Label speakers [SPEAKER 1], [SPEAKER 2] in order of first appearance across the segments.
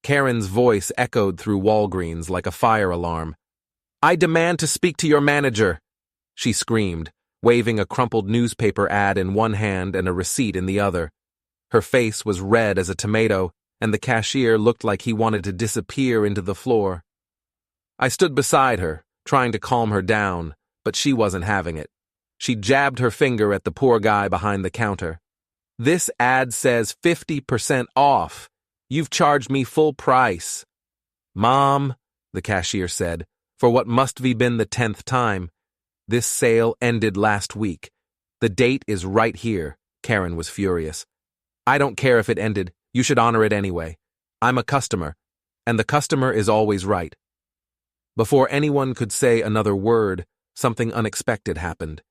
[SPEAKER 1] Karen's voice echoed through Walgreens like a fire alarm. "I demand to speak to your manager," she screamed, waving a crumpled newspaper ad in one hand and a receipt in the other. Her face was red as a tomato, and the cashier looked like he wanted to disappear into the floor. I stood beside her, trying to calm her down, but she wasn't having it. She jabbed her finger at the poor guy behind the counter. "This ad says 50% off. You've charged me full price." "Mom," the cashier said, for what must have been the 10th time, "this sale ended last week. The date is right here." Karen was furious. "I don't care if it ended. You should honor it anyway. I'm a customer, and the customer is always right." Before anyone could say another word, something unexpected happened.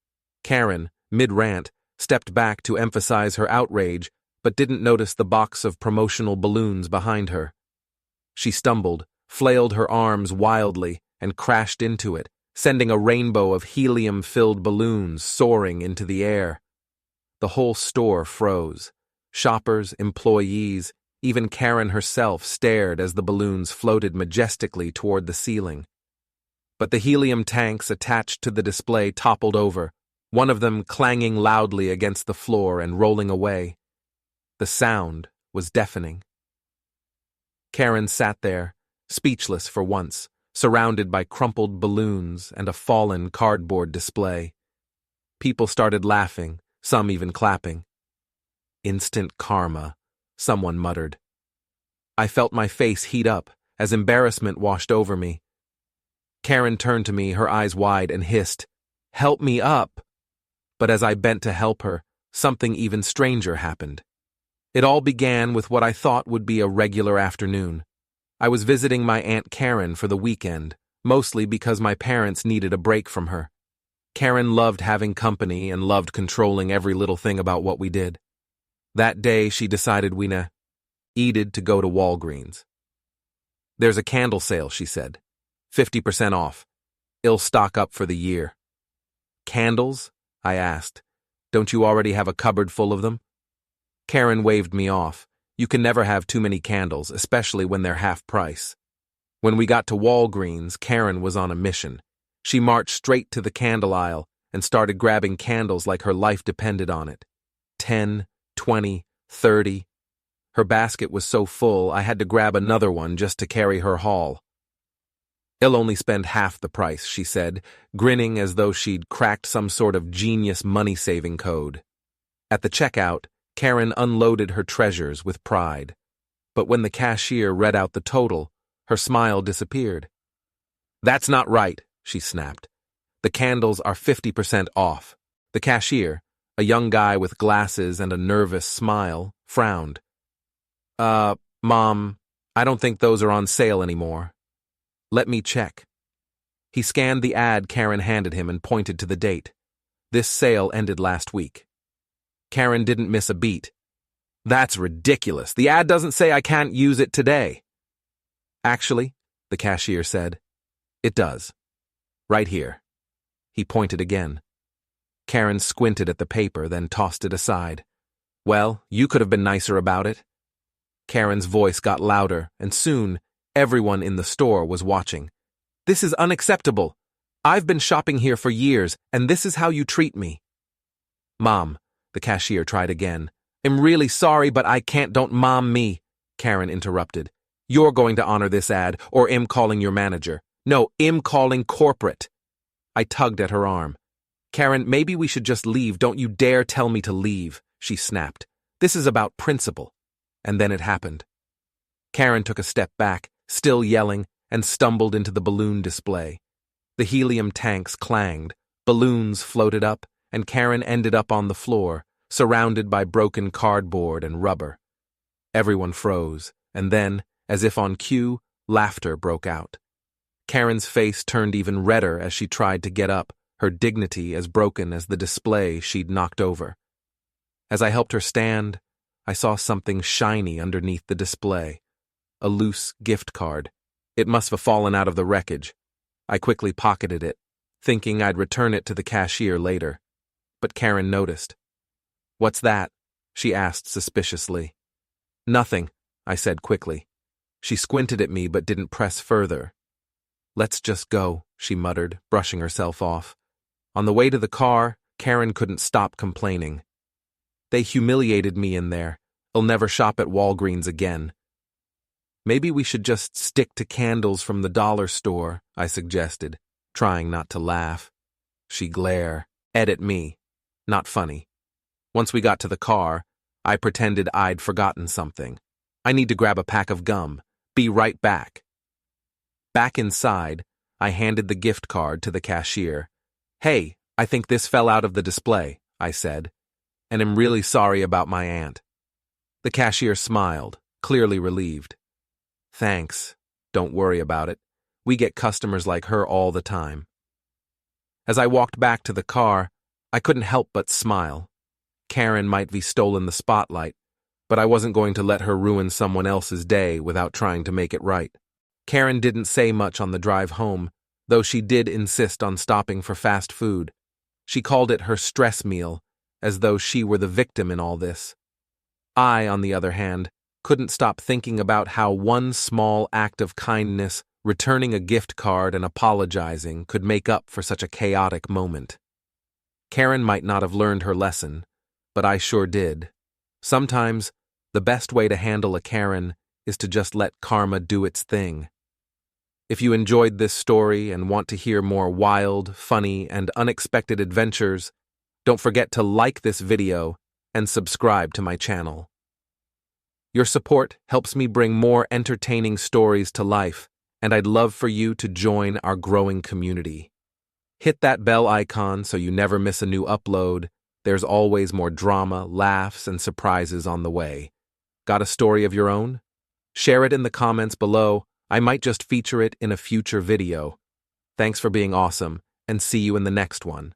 [SPEAKER 1] Karen, mid-rant, stepped back to emphasize her outrage, but didn't notice the box of promotional balloons behind her. She stumbled, flailed her arms wildly, and crashed into it, sending a rainbow of helium-filled balloons soaring into the air. The whole store froze. Shoppers, employees, even Karen herself stared as the balloons floated majestically toward the ceiling. But the helium tanks attached to the display toppled over, one of them clanging loudly against the floor and rolling away. The sound was deafening. Karen sat there, speechless for once, surrounded by crumpled balloons and a fallen cardboard display. People started laughing, some even clapping. "Instant karma," someone muttered. I felt my face heat up as embarrassment washed over me. Karen turned to me, her eyes wide, and hissed, "Help me up!" But as I bent to help her, something even stranger happened. It all began with what I thought would be a regular afternoon. I was visiting my Aunt Karen for the weekend, mostly because my parents needed a break from her. Karen loved having company and loved controlling every little thing about what we did. That day, she decided we needed to go to Walgreens. "There's a candle sale," she said. 50% off. It'll stock up for the year." "Candles?" I asked. "Don't you already have a cupboard full of them?" Karen waved me off. You can never have too many candles, especially when they're half price. When we got to Walgreens, Karen was on a mission. She marched straight to the candle aisle and started grabbing candles like her life depended on it. 10, 20, 30. Her basket was so full, I had to grab another one just to carry her haul. "He'll only spend half the price," she said, grinning as though she'd cracked some sort of genius money-saving code. At the checkout, Karen unloaded her treasures with pride. But when the cashier read out the total, her smile disappeared. "That's not right," she snapped. "The candles are 50% off." The cashier, a young guy with glasses and a nervous smile, frowned. Mom, I don't think those are on sale anymore." "Let me check." He scanned the ad Karen handed him and pointed to the date. This sale ended last week. Karen didn't miss a beat. "That's ridiculous. The ad doesn't say I can't use it today." "Actually," the cashier said, "it does. Right here." He pointed again. Karen squinted at the paper, then tossed it aside. "Well, you could have been nicer about it." Karen's voice got louder, and soon, everyone in the store was watching. "This is unacceptable. I've been shopping here for years, and this is how you treat me." "Mom," the cashier tried again. "I'm really sorry, but I can't. Don't mom me," Karen interrupted. "You're going to honor this ad, or I'm calling your manager. No, I'm calling corporate." I tugged at her arm. "Karen, maybe we should just leave. Don't you dare tell me to leave," she snapped. "This is about principle." And then it happened. Karen took a step back, still yelling, and stumbled into the balloon display. The helium tanks clanged, balloons floated up, and Karen ended up on the floor, surrounded by broken cardboard and rubber. Everyone froze, and then, as if on cue, laughter broke out. Karen's face turned even redder as she tried to get up, her dignity as broken as the display she'd knocked over. As I helped her stand, I saw something shiny underneath the display. A loose gift card. It must have fallen out of the wreckage. I quickly pocketed it, thinking I'd return it to the cashier later. But Karen noticed. "What's that?" she asked suspiciously. "Nothing," I said quickly. She squinted at me but didn't press further. "Let's just go," she muttered, brushing herself off. On the way to the car, Karen couldn't stop complaining. "They humiliated me in there. I'll never shop at Walgreens again." "Maybe we should just stick to candles from the dollar store," I suggested, trying not to laugh. She glared at me. Not funny. Once we got to the car, I pretended I'd forgotten something. "I need to grab a pack of gum. Be right back." Back inside, I handed the gift card to the cashier. "Hey, I think this fell out of the display," I said, "and am really sorry about my aunt." The cashier smiled, clearly relieved. "Thanks. Don't worry about it. We get customers like her all the time." As I walked back to the car, I couldn't help but smile. Karen might be stolen the spotlight, but I wasn't going to let her ruin someone else's day without trying to make it right. Karen didn't say much on the drive home, though she did insist on stopping for fast food. She called it her stress meal, as though she were the victim in all this. I, on the other hand, couldn't stop thinking about how one small act of kindness, returning a gift card and apologizing, could make up for such a chaotic moment. Karen might not have learned her lesson, but I sure did. Sometimes, the best way to handle a Karen is to just let karma do its thing. If you enjoyed this story and want to hear more wild, funny, and unexpected adventures, don't forget to like this video and subscribe to my channel. Your support helps me bring more entertaining stories to life, and I'd love for you to join our growing community. Hit that bell icon so you never miss a new upload. There's always more drama, laughs, and surprises on the way. Got a story of your own? Share it in the comments below. I might just feature it in a future video. Thanks for being awesome, and see you in the next one.